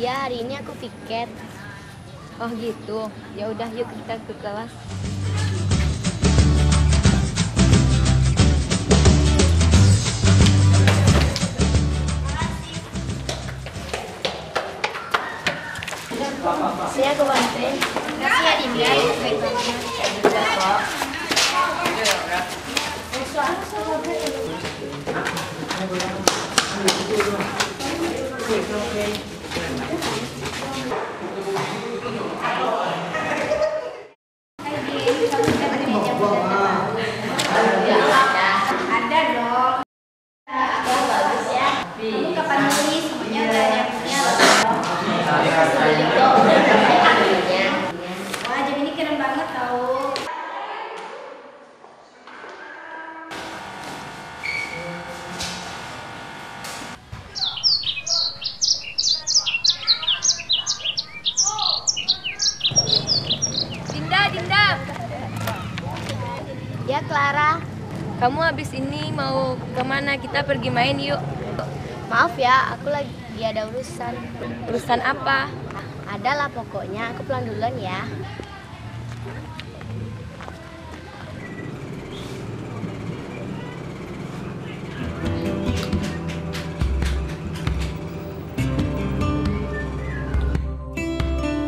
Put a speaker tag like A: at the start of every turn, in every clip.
A: Iya, hari ini aku piket.
B: Oh gitu. Ya udah yuk kita ke kelas.
A: Saya aku bantuin. Makasih ya Dinda. Baik banget.
B: Juga kok.
A: Ada dong. Oh, bagus ya. Kamu kapan beli? Semuanya udah ada yang punya loh. Beli kok, udah sampai akhirnya. Wah, jam ini keren banget tau.
B: Dinda.
A: Ya Clara,
B: Kamu habis ini mau kemana? Kita pergi main yuk.
A: maaf ya, aku lagi ada urusan.
B: Urusan apa?
A: Ada lah pokoknya, aku pulang duluan ya.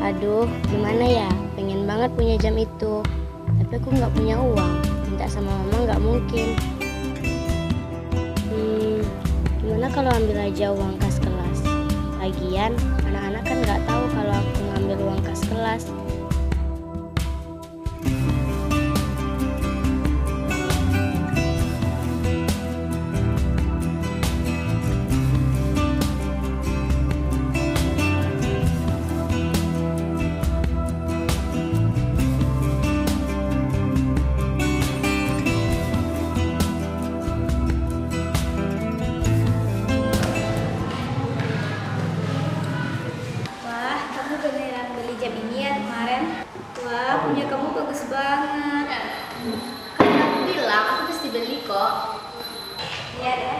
A: Aduh, gimana ya? Pengen banget punya jam itu. Tapi aku nggak punya uang. Minta sama mama nggak mungkin. Gimana kalau ambil aja uang kas kelas? Lagian, anak-anak kan nggak tahu kalau aku ngambil uang kas kelas. Wah, kamu beneran beli jam ini ya kemarin? Wah, punya kamu bagus banget. Kan aku bilang aku pasti beli kok. Iya deh.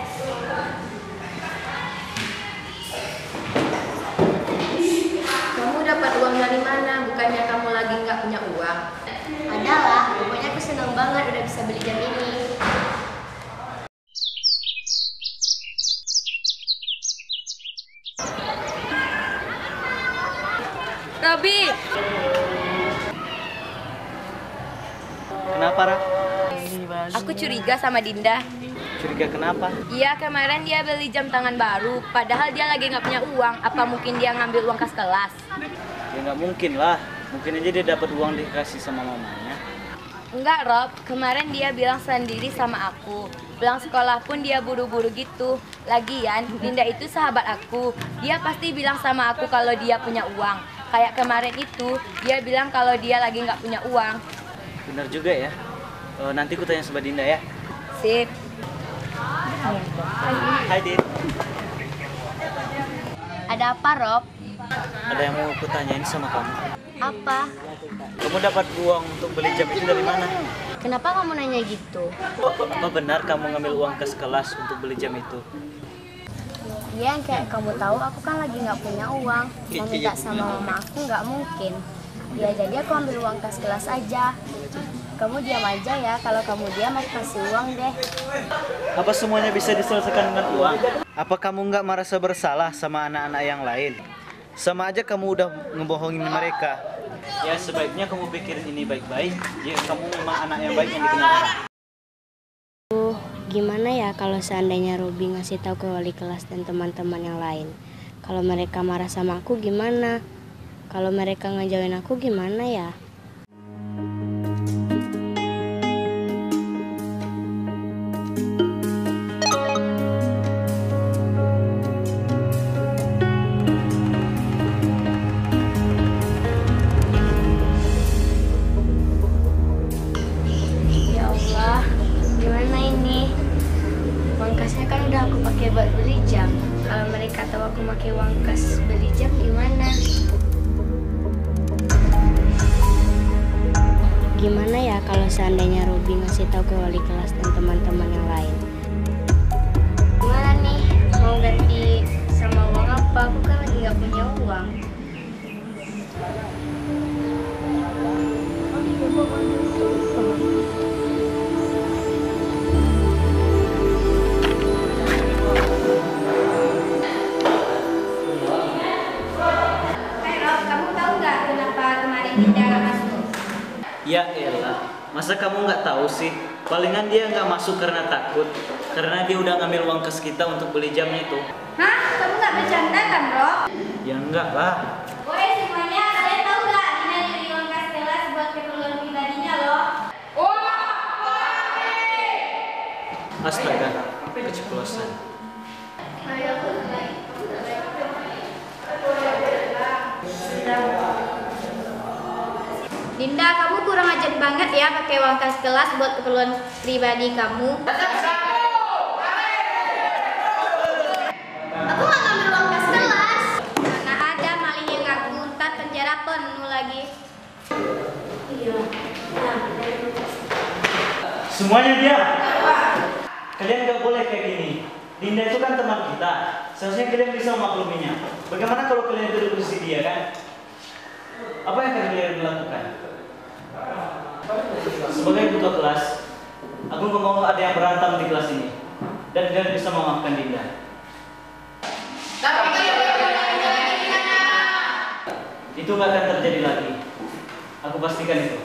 B: Kamu dapat uang dari mana? Bukannya kamu lagi nggak punya uang?
A: Adalah, pokoknya aku senang banget udah bisa beli jam ini.
B: Robi,
C: Kenapa, Ra?
B: aku curiga sama Dinda.
C: Curiga kenapa?
B: Iya, kemarin dia beli jam tangan baru. Padahal dia lagi nggak punya uang. Apa mungkin dia ngambil uang kas kelas?
C: Ya nggak mungkin lah. Mungkin aja dia dapat uang dikasih sama mamanya.
B: Enggak, Rob. Kemarin dia bilang sendiri sama aku. Pulang sekolah pun dia buru-buru gitu. Lagian, Dinda itu sahabat aku. Dia pasti bilang sama aku kalau dia punya uang. Kayak kemarin itu, dia bilang kalau dia lagi nggak punya uang.
C: Benar juga ya. Nanti ku tanya sama Dinda ya.
B: Sip.
C: Hai, Din.
A: Ada apa, Rob?
C: Ada yang mau ku tanyain sama kamu.
A: Apa?
C: Kamu dapat uang untuk beli jam itu dari mana?
A: Kenapa kamu nanya gitu?
C: Apa benar kamu ngambil uang kas kelas untuk beli jam itu?
A: Iya, yang kayak kamu tahu aku kan lagi nggak punya uang. Mau minta sama mama aku nggak mungkin. Ya jadi aku ambil uang kas kelas aja. Kamu diam aja ya, kalau kamu diam aku kasih uang deh.
C: Apa semuanya bisa diselesaikan dengan uang? Apa kamu nggak merasa bersalah sama anak-anak yang lain? Sama aja kamu udah ngebohongin mereka. Ya sebaiknya kamu pikirin ini baik-baik. Ya kamu memang anak yang baik yang dikenal orang.
A: Gimana ya kalau seandainya Robi ngasih tahu ke wali kelas dan teman-teman yang lain? Kalau mereka marah sama aku gimana? Kalau mereka ngejauhin aku gimana ya? Gimana ya kalau seandainya Robi ngasih tahu ke wali kelas dan teman-teman yang lain? Gimana nih? Mau ganti sama uang apa? Aku kan lagi nggak punya uang.
C: Ya elah, masa kamu nggak tahu sih? Palingan dia nggak masuk karena takut, karena dia udah ngambil uang kas kita untuk beli jamnya itu.
B: Hah? Kamu nggak bercanda kan, Rob?
C: Ya enggak lah.
B: Woi semuanya, kalian tahu nggak Dina nyuri uang kas kelas buat keperluan pribadinya loh?
C: Astaga, keceplosan.
B: Dinda, kamu kurang ajar banget ya pakai uang kas kelas buat keperluan pribadi kamu. Aku nggak ngambil uang kas kelas. Mana ada maling yang ngaku, ntar penjara penuh lagi. Iya.
C: Semuanya diam. Kalian nggak boleh kayak gini. Dinda itu kan teman kita. Seharusnya kalian bisa memakluminya. Bagaimana kalau kalian itu di posisi dia kan? Apa yang akan kalian lakukan? Sebagai ketua kelas, aku nggak mau ada yang berantem di kelas ini. Dan kalian bisa memaafkan Dinda. Itu nggak akan terjadi lagi. Aku pastikan itu.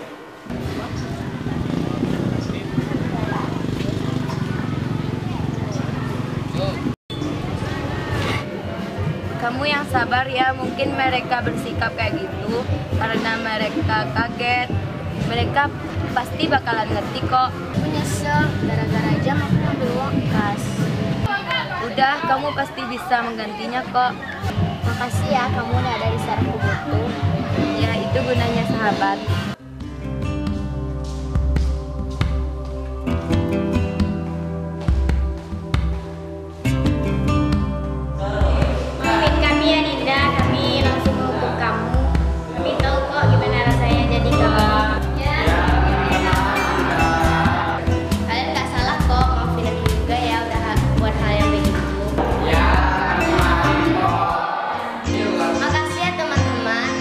B: Kamu yang sabar ya, mungkin mereka bersikap kayak gitu karena mereka kaget. Mereka pasti bakalan ngerti kok.
A: Aku nyesel gara-gara jam aku ngambil uang kas.
B: Udah, kamu pasti bisa menggantinya kok.
A: Makasih ya, kamu udah ada di saat aku butuh.
B: Ya, itu gunanya sahabat. Maafin kami ya Dinda, kami langsung menghukum kamu. Kami tahu kok gimana rasanya jadi kamu. Kalian nggak salah kok, maafin aku juga ya udah buat hal yang begitu.
A: Makasih ya teman-teman.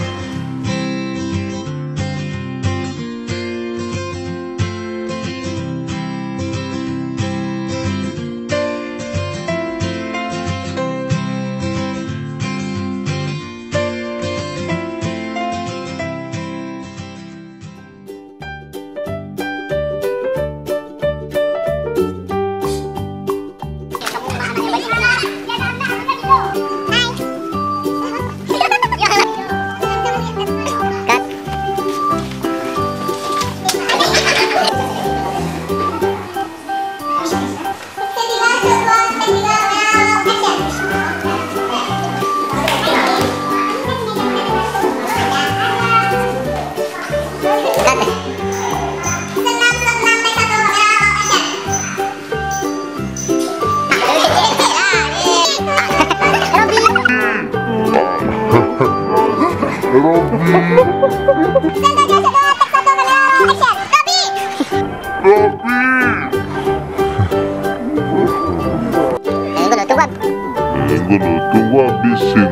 D: Tunggu habisin.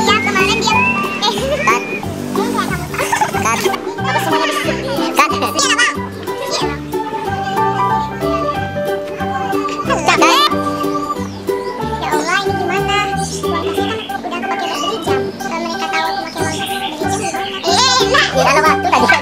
A: Iya kemarin dia apa semuanya disebut kan? Iya bang. Ya Allah ini gimana? Udah aku pakai beli jam. Kalau mereka tahu aku pakai uang beli jam gimana? Nah, di dalam waktu tadi.